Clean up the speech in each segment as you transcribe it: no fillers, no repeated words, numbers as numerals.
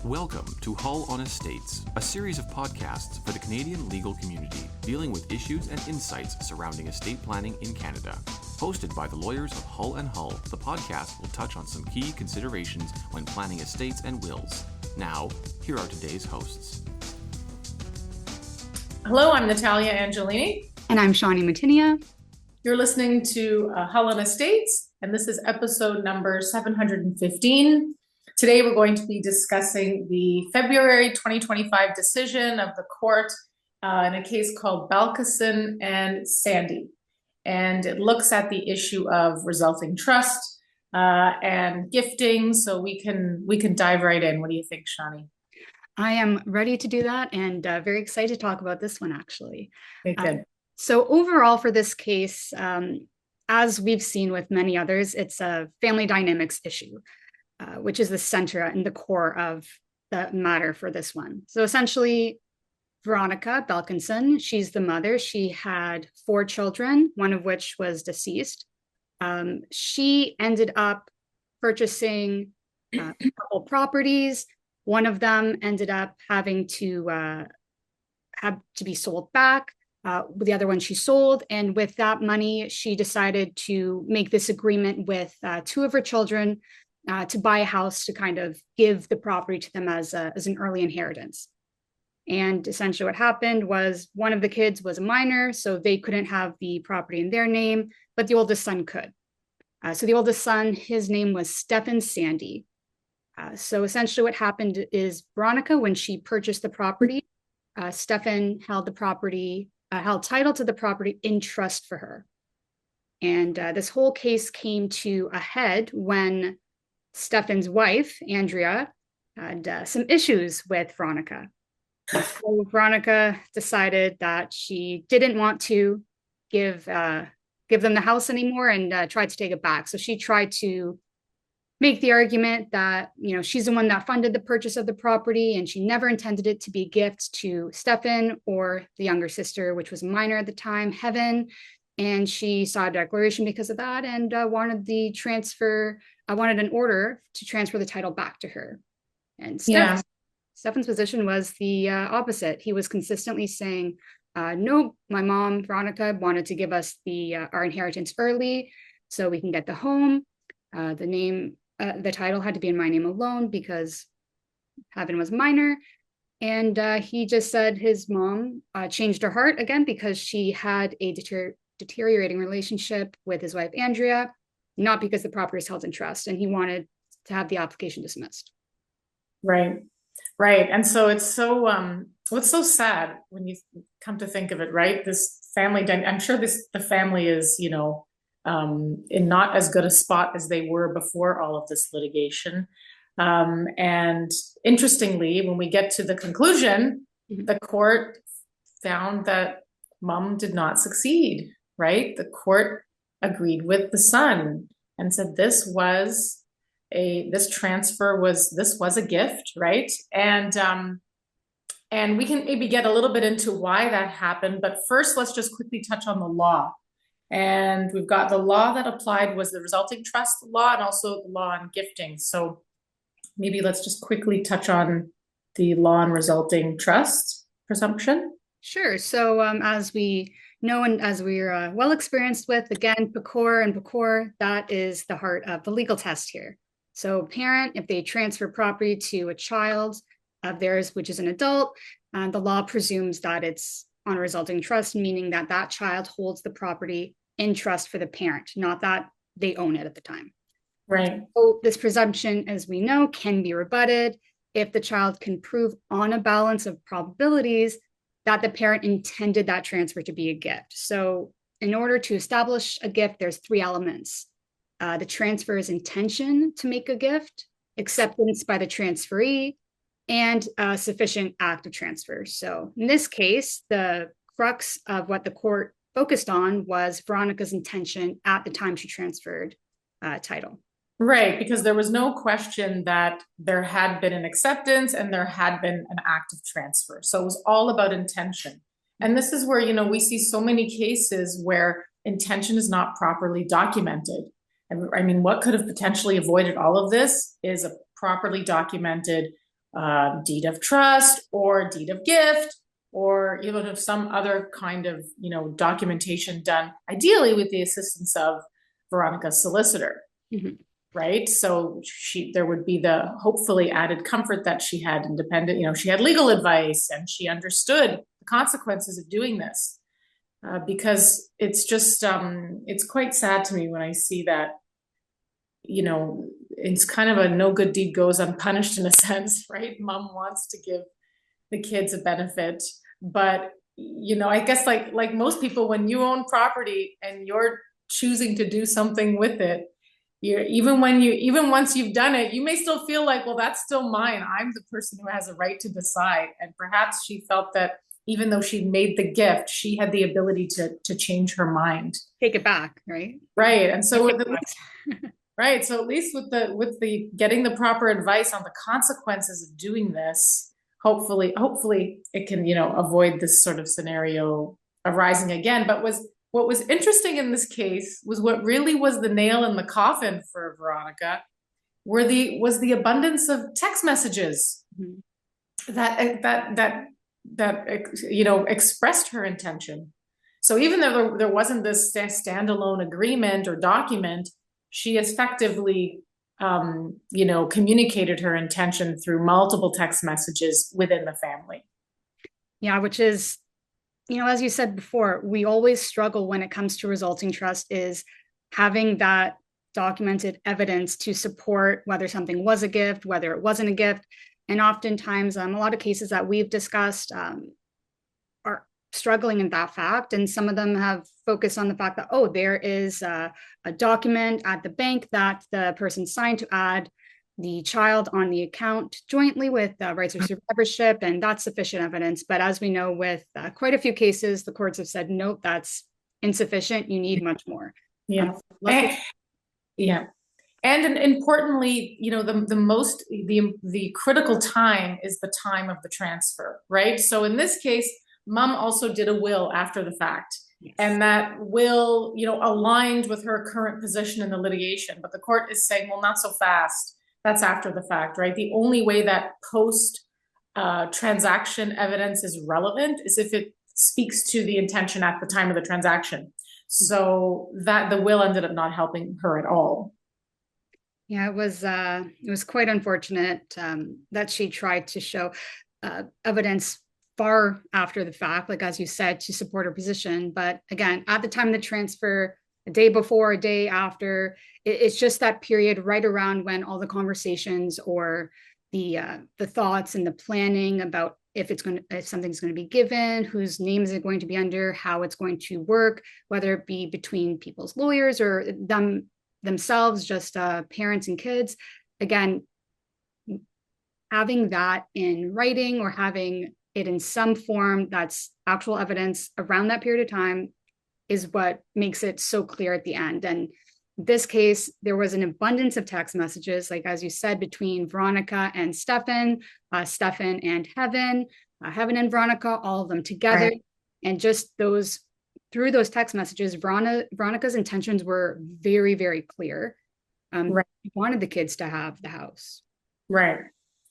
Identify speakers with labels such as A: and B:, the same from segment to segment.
A: Welcome to Hull on Estates, a series of podcasts for the Canadian legal community dealing with issues and insights surrounding estate planning in Canada. Hosted by the lawyers of Hull and Hull, the podcast will touch on some key considerations when planning estates and wills. Now, here are today's hosts.
B: Hello, I'm Natalia Angelini.
C: And I'm Shawnee Matinnia.
B: You're listening to Hull on Estates, and this is episode number 715. Today, we're going to be discussing the February 2025 decision of the court in a case called Balkinsson and Sandy. And it looks at the issue of resulting trust and gifting. So we can dive right in. What do you think, Shawnee?
C: I am ready to do that and very excited to talk about this one, actually.
B: Okay, good.
C: So overall for this case, as we've seen with many others, it's a family dynamics issue. Which is the center and the core of the matter for this one. So essentially, Veronica Balkinsson, she's the mother. She had 4 children, one of which was deceased. She ended up purchasing a couple properties. One of them ended up having to be sold back. The other one she sold. And with that money, she decided to make this agreement with 2 of her children to buy a house to kind of give the property to them as an early inheritance. And essentially what happened was one of the kids was a minor, so they couldn't have the property in their name, but the oldest son could. So the oldest son, his name was Stefan Sandy. So essentially what happened is Veronica, when she purchased the property, Stefan held title to the property in trust for her. And this whole case came to a head when Stefan's wife, Andrea, had some issues with Veronica. So Veronica decided that she didn't want to give them the house anymore and tried to take it back. So she tried to make the argument that, she's the one that funded the purchase of the property and she never intended it to be a gift to Stefan or the younger sister, which was minor at the time, Heaven. And she saw a declaration because of that and wanted an order to transfer the title back to her. And Stefan's position was the opposite. He was consistently saying, no, my mom, Veronica, wanted to give us our inheritance early so we can get the home. The title had to be in my name alone because Heaven was minor. And he just said his mom changed her heart again because she had a deteriorating relationship with his wife, Andrea, not because the property is held in trust, and he wanted to have the application dismissed.
B: Right. And so it's so sad when you come to think of it, right? This family, I'm sure the family is, in not as good a spot as they were before all of this litigation. And interestingly, when we get to the conclusion, the court found that mom did not succeed, right? The court agreed with the son and said this was a gift, right? And we can maybe get a little bit into why that happened, but first let's just quickly touch on the law. And we've got the law that applied was the resulting trust law and also the law on gifting. So maybe let's just quickly touch on the law on resulting trust presumption.
C: Sure. So as we know, and as we're well experienced with, again, PCOR, that is the heart of the legal test here. So parent, if they transfer property to a child of theirs, which is an adult, the law presumes that it's on a resulting trust, meaning that that child holds the property in trust for the parent, not that they own it at the time.
B: Right.
C: So this presumption, as we know, can be rebutted if the child can prove on a balance of probabilities that the parent intended that transfer to be a gift. So in order to establish a gift, there's 3 elements. The transfer's intention to make a gift, acceptance by the transferee, and a sufficient act of transfer. So in this case, the crux of what the court focused on was Veronica's intention at the time she transferred title.
B: Right, because there was no question that there had been an acceptance and there had been an act of transfer. So it was all about intention. And this is where, we see so many cases where intention is not properly documented. I mean, what could have potentially avoided all of this is a properly documented deed of trust or deed of gift, or even some other kind of, documentation done, ideally with the assistance of Veronica's solicitor.
C: Mhm.
B: Right. So there would be the hopefully added comfort that she had independent, she had legal advice and she understood the consequences of doing this. Because it's just, it's quite sad to me when I see that, it's kind of a no good deed goes unpunished in a sense, right? Mom wants to give the kids a benefit, but, I guess like most people, when you own property and you're choosing to do something with it, even once you've done it, you may still feel like, well, that's still mine. I'm the person who has a right to decide. And perhaps she felt that even though she made the gift, she had the ability to change her mind.
C: Take it back, right?
B: Right. And so right. So at least with the getting the proper advice on the consequences of doing this, hopefully it can, avoid this sort of scenario arising again. But what was interesting in this case was what really was the nail in the coffin for Veronica was the abundance of text messages that expressed her intention. So even though there wasn't this standalone agreement or document, she effectively communicated her intention through multiple text messages within the family.
C: Yeah, which is, as you said before, we always struggle when it comes to resulting trust is having that documented evidence to support whether something was a gift, whether it wasn't a gift. And oftentimes, a lot of cases that we've discussed are struggling in that fact. And some of them have focused on the fact that, there is a document at the bank that the person signed to add the child on the account jointly with rights of survivorship, and that's sufficient evidence. But as we know, with quite a few cases, the courts have said, nope, that's insufficient. You need much more.
B: Yeah. Yeah. And importantly, the critical time is the time of the transfer, right? So in this case, Mom also did a will after the fact. Yes. And that will, aligned with her current position in the litigation. But the court is saying, well, not so fast. That's after the fact, right? The only way that post transaction evidence is relevant is if it speaks to the intention at the time of the transaction. So that the will ended up not helping her at all.
C: Yeah, it was quite unfortunate that she tried to show evidence far after the fact, like as you said, to support her position. But again, at the time of the transfer, a day before, a day after, it's just that period right around when all the conversations or the thoughts and the planning about if something's going to be given, whose name is it going to be under, how it's going to work, whether it be between people's lawyers or themselves, just parents and kids. Again, having that in writing or having it in some form that's actual evidence around that period of time is what makes it so clear at the end. And in this case, there was an abundance of text messages, like as you said, between Veronica and Stefan, Stefan and Heaven, Heaven and Veronica, all of them together. Right. And just through those text messages, Veronica's intentions were very, very clear. Right. She wanted the kids to have the house.
B: Right.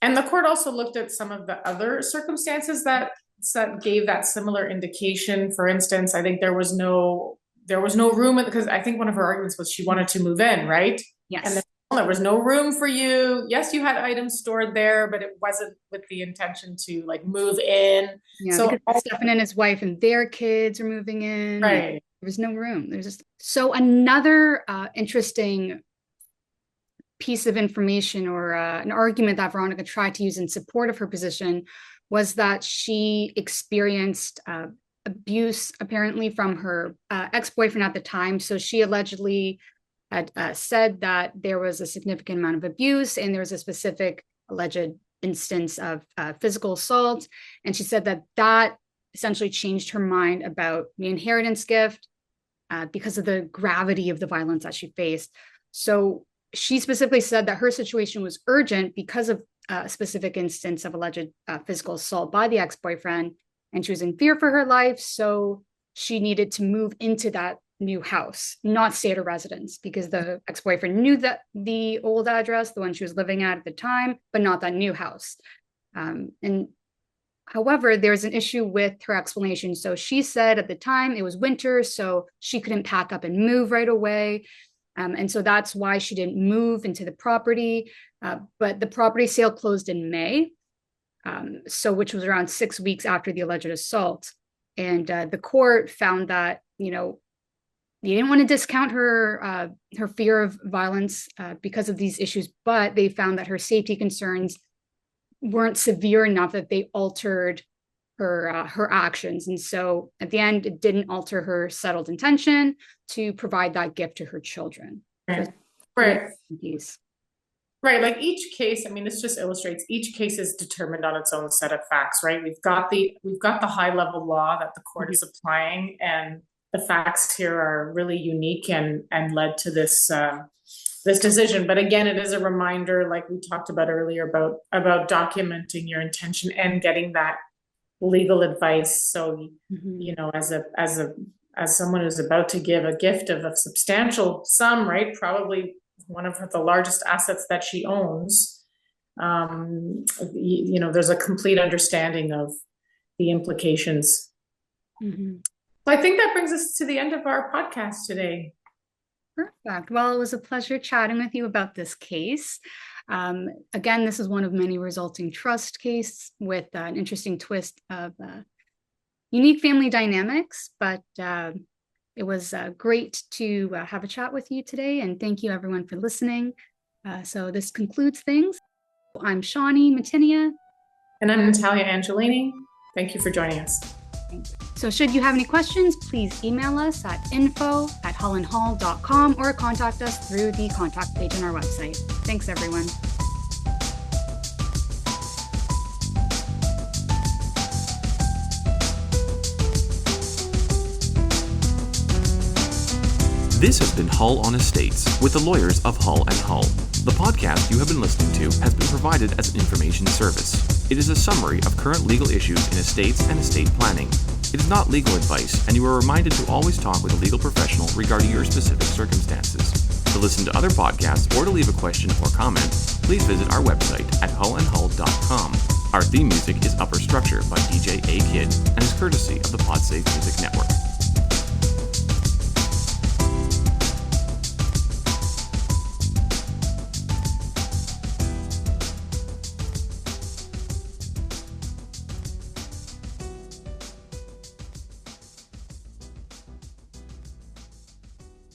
B: And the court also looked at some of the other circumstances that gave that similar indication. For instance, I think there was no room, because I think one of her arguments was she wanted to move in, right?
C: Yes.
B: And there was no room for you. Yes, you had items stored there, but it wasn't with the intention to move in.
C: Yeah, so because Stefan and his wife and their kids are moving in.
B: Right.
C: There was no room. So another interesting piece of information or an argument that Veronica tried to use in support of her position was that she experienced abuse apparently from her ex-boyfriend at the time. So she allegedly had said that there was a significant amount of abuse and there was a specific alleged instance of physical assault. And she said that essentially changed her mind about the inheritance gift because of the gravity of the violence that she faced. So she specifically said that her situation was urgent because of a specific instance of alleged physical assault by the ex-boyfriend, and she was in fear for her life. So she needed to move into that new house, not stay at her residence, because the ex-boyfriend knew that the old address, the one she was living at the time, but not that new house. And however, there's an issue with her explanation. So she said at the time it was winter, so she couldn't pack up and move right away. And so that's why she didn't move into the property. But the property sale closed in May, which was around 6 weeks after the alleged assault. And the court found that, you didn't want to discount her fear of violence because of these issues, but they found that her safety concerns weren't severe enough that they altered her actions. And so at the end, it didn't alter her settled intention to provide that gift to her children.
B: Right. Right. Like each case, this just illustrates each case is determined on its own set of facts, right? We've got the high level law that the court is applying, and the facts here are really unique and led to this decision. But again, it is a reminder, like we talked about earlier, about documenting your intention and getting that legal advice. So, as someone who's about to give a gift of a substantial sum, right? Probably one of the largest assets that she owns. There's a complete understanding of the implications. So I think that brings us to the end of our podcast today.
C: Perfect. Well, it was a pleasure chatting with you about this case. Again, this is one of many resulting trust case with an interesting twist of unique family dynamics, but it was great to have a chat with you today, and thank you everyone for listening. So this concludes things. I'm Shawnee Matinnia.
B: And I'm Natalia Angelini. Thank you for joining us.
C: So should you have any questions, please email us at info@hullandhall.com or contact us through the contact page on our website. Thanks, everyone.
A: This has been Hull on Estates with the lawyers of Hull and Hull. The podcast you have been listening to has been provided as an information service. It is a summary of current legal issues in estates and estate planning. It is not legal advice, and you are reminded to always talk with a legal professional regarding your specific circumstances. To listen to other podcasts or to leave a question or comment, please visit our website at hullandhull.com. Our theme music is Upper Structure by DJ A Kid and is courtesy of the PodSafe Music Network.